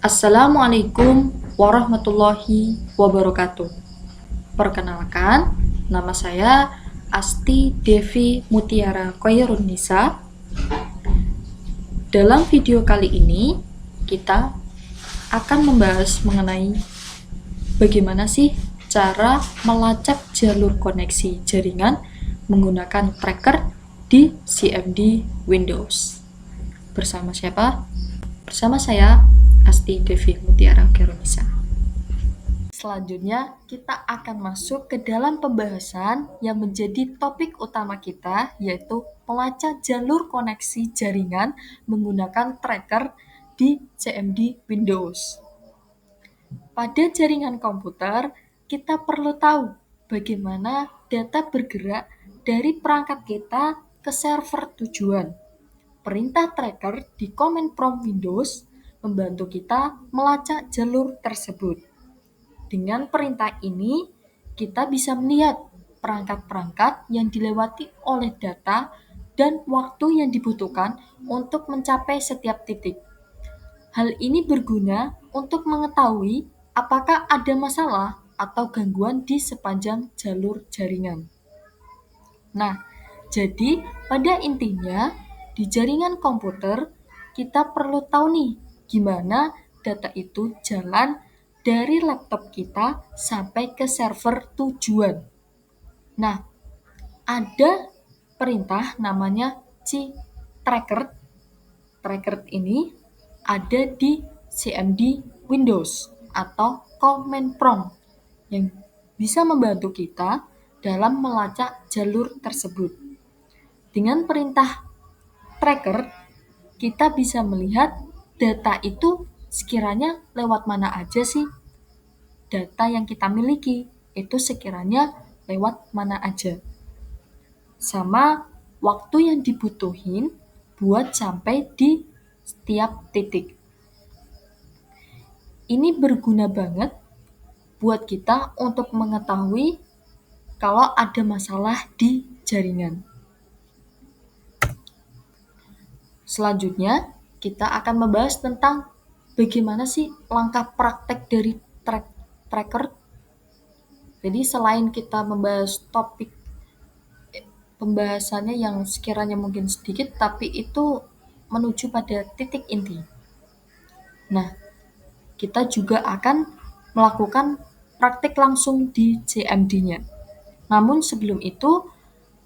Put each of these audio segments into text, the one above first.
Assalamualaikum warahmatullahi wabarakatuh. Perkenalkan, nama saya Asti Devi Mutiara Khairunisa. Dalam video kali ini, kita akan membahas mengenai bagaimana sih cara melacak jalur koneksi jaringan menggunakan tracker di CMD Windows. Bersama siapa? Bersama saya, Asti Devi Mutiara Khairunisa. Selanjutnya, kita akan masuk ke dalam pembahasan yang menjadi topik utama kita, yaitu melacak jalur koneksi jaringan menggunakan tracker di CMD Windows. Pada jaringan komputer, kita perlu tahu bagaimana data bergerak dari perangkat kita ke server tujuan. Perintah tracker di command prompt Windows membantu kita melacak jalur tersebut. Dengan perintah ini, kita bisa melihat perangkat-perangkat yang dilewati oleh data dan waktu yang dibutuhkan untuk mencapai setiap titik. Hal ini berguna untuk mengetahui apakah ada masalah atau gangguan di sepanjang jalur jaringan. Nah, jadi pada intinya di jaringan komputer kita perlu tahu nih gimana data itu jalan dari laptop kita sampai ke server tujuan. Nah, ada perintah namanya tracker. Tracker ini ada di CMD Windows atau command prompt yang bisa membantu kita dalam melacak jalur tersebut. Dengan perintah tracker, kita bisa melihat data itu sekiranya lewat mana aja sih. Data yang kita miliki itu sekiranya lewat mana aja. Sama waktu yang dibutuhin buat sampai di setiap titik. Ini berguna banget buat kita untuk mengetahui kalau ada masalah di jaringan. Selanjutnya, kita akan membahas tentang bagaimana sih langkah praktek dari tracker. Jadi selain kita membahas topik pembahasannya yang sekiranya mungkin sedikit, tapi itu menuju pada titik inti. Nah, kita juga akan melakukan praktik langsung di CMD-nya. Namun sebelum itu,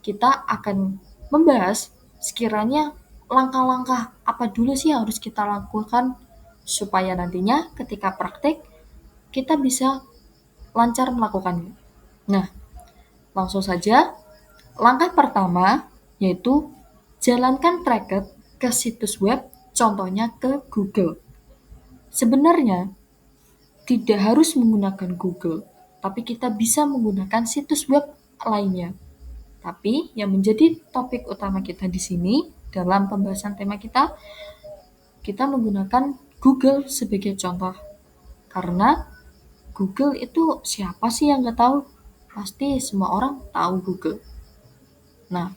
kita akan membahas sekiranya langkah-langkah apa dulu sih yang harus kita lakukan supaya nantinya ketika praktik kita bisa lancar melakukannya. Nah, langsung saja. Langkah pertama yaitu jalankan tracker ke situs web, contohnya ke Google. Sebenarnya tidak harus menggunakan Google, tapi kita bisa menggunakan situs web lainnya. Tapi yang menjadi topik utama kita di sini dalam pembahasan tema kita menggunakan Google sebagai contoh. Karena Google itu siapa sih yang nggak tahu? Pasti semua orang tahu Google. Nah,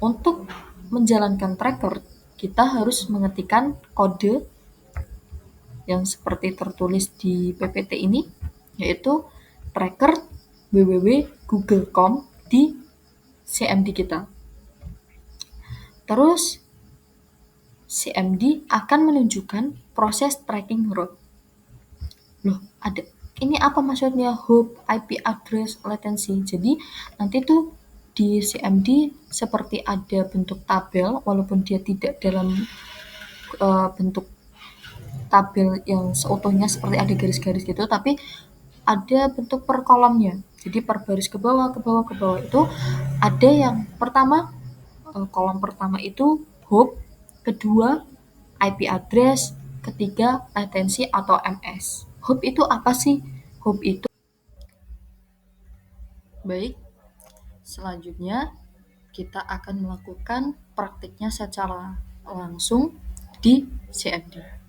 untuk menjalankan tracker, kita harus mengetikkan kode yang seperti tertulis di PPT ini, yaitu tracker www.google.com di CMD kita. Terus, CMD akan menunjukkan proses tracking route. Loh, ada. Ini apa maksudnya hop, IP address, latency? Jadi, nanti tuh di CMD seperti ada bentuk tabel, walaupun dia tidak dalam bentuk tabel yang seutuhnya seperti ada garis-garis gitu, tapi ada bentuk per kolomnya. Jadi per baris ke bawah itu ada yang pertama, kolom pertama itu hop, kedua IP address, ketiga latency atau MS. Hop itu apa sih? Hop itu baik. Selanjutnya kita akan melakukan praktiknya secara langsung di CMD.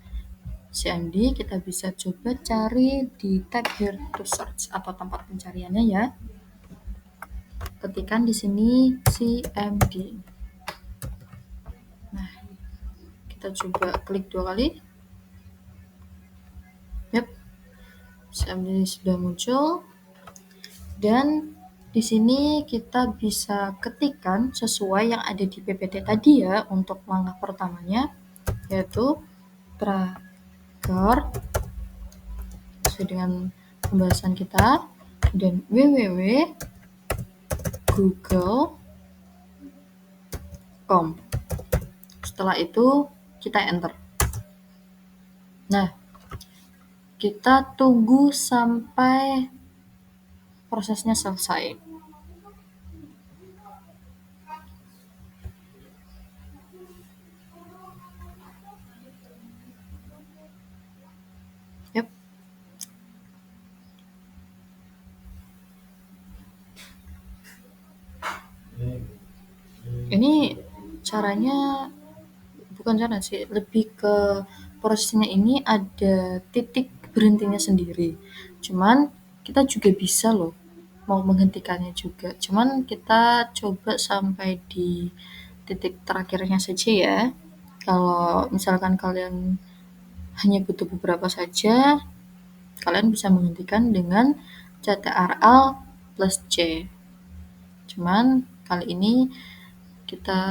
CMD kita bisa coba cari di tab here to search atau tempat pencariannya ya. Ketikkan di sini CMD. Nah, kita coba klik 2 kali. CMD sudah muncul, dan di sini kita bisa ketikkan sesuai yang ada di PPT tadi ya untuk langkah pertamanya, yaitu tracker sesuai dengan pembahasan kita, dan www.google.com. Setelah itu kita enter. Nah, kita tunggu sampai prosesnya selesai. Yap. Ini caranya, bukan cara sih, lebih ke prosesnya ini ada titik berhentinya sendiri. Cuman kita juga bisa loh mau menghentikannya juga. Cuman kita coba sampai di titik terakhirnya saja ya. Kalau misalkan kalian hanya butuh beberapa saja, kalian bisa menghentikan dengan CTRL plus C. Cuman kali ini kita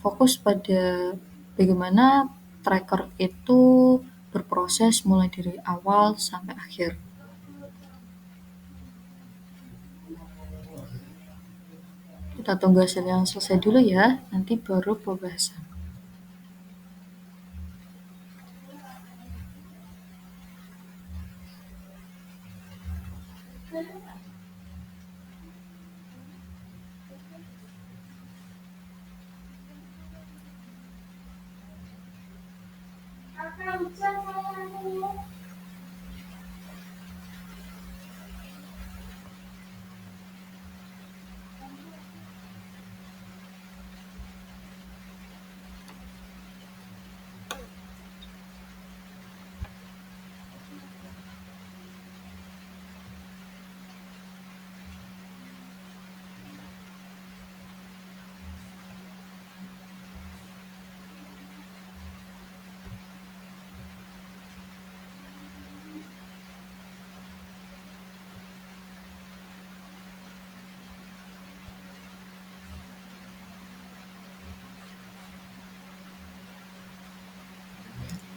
fokus pada bagaimana tracker itu berproses mulai dari awal sampai akhir. Kita tunggu hasil yang selesai dulu ya, nanti baru pembahasan.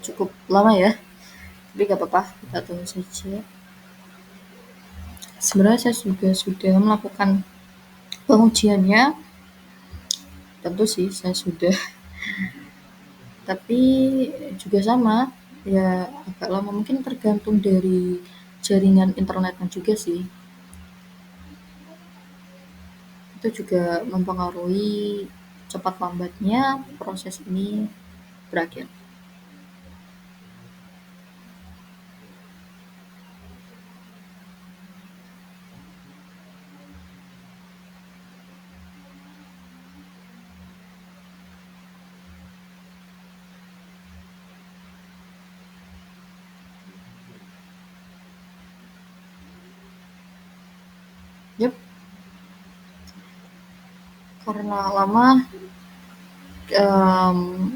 Cukup lama ya, tapi gak apa-apa, kita tunggu saja. Sebenarnya saya juga sudah melakukan pengujiannya, tentu sih saya sudah, tapi juga sama ya, agak lama, mungkin tergantung dari jaringan internetnya juga sih, itu juga mempengaruhi cepat lambatnya proses ini berakhir. Yep. Karena lama,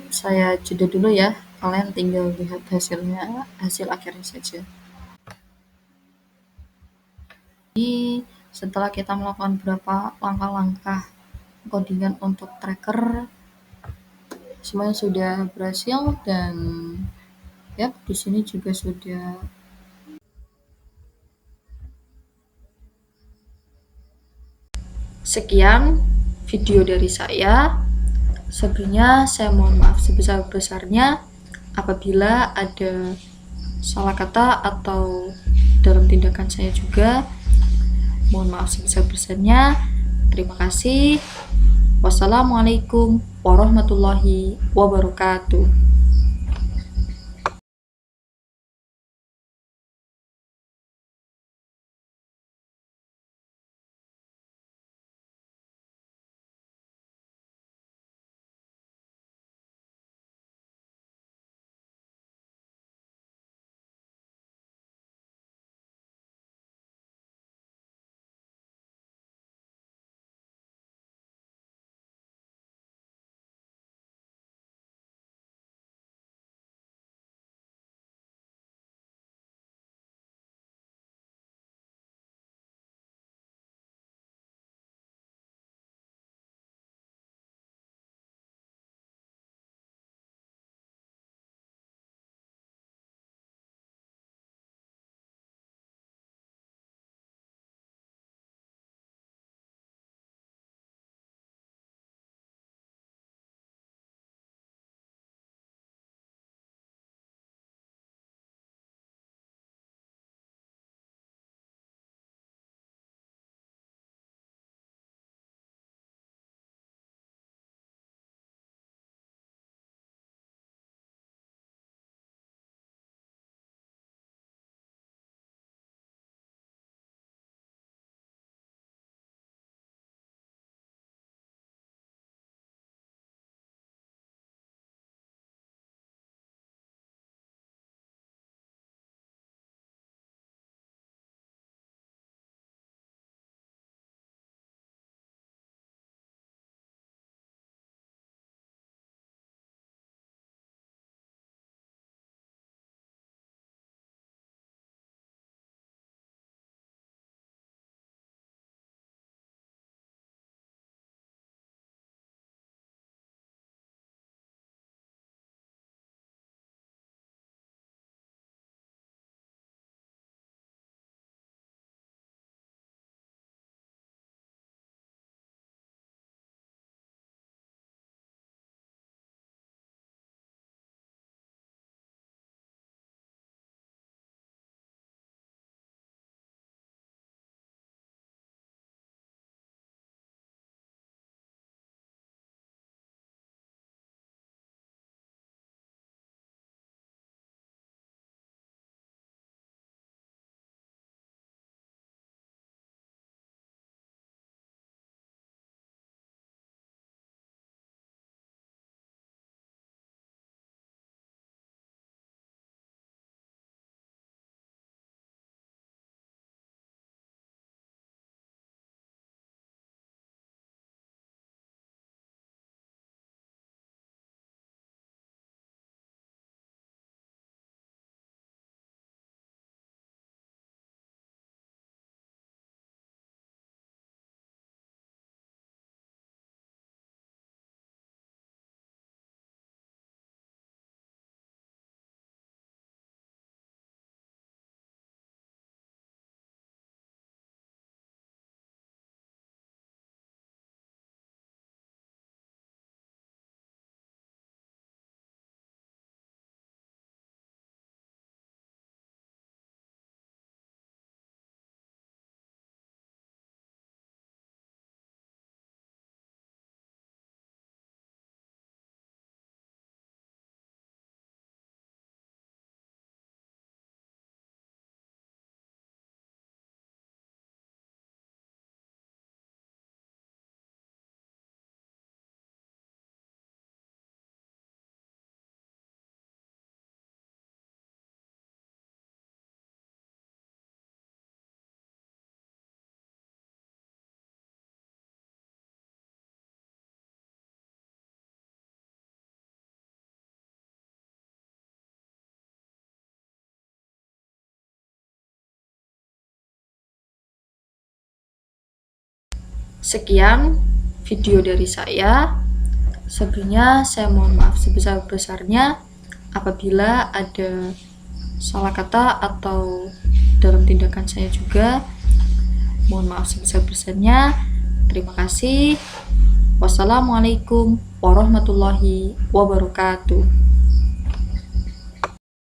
saya jeda dulu ya, kalian tinggal lihat hasil akhirnya saja. Jadi setelah kita melakukan beberapa langkah-langkah codingan untuk tracker, semuanya sudah berhasil, dan ya di sini juga sudah. Sekian video dari saya. Sebelumnya saya mohon maaf sebesar-besarnya apabila ada salah kata atau dalam tindakan saya juga. Mohon maaf sebesar-besarnya. Terima kasih. Wassalamualaikum warahmatullahi wabarakatuh. Sekian video dari saya. Sebelumnya saya mohon maaf sebesar-besarnya apabila ada salah kata atau dalam tindakan saya juga. Mohon maaf sebesar-besarnya. Terima kasih. Wassalamualaikum warahmatullahi wabarakatuh.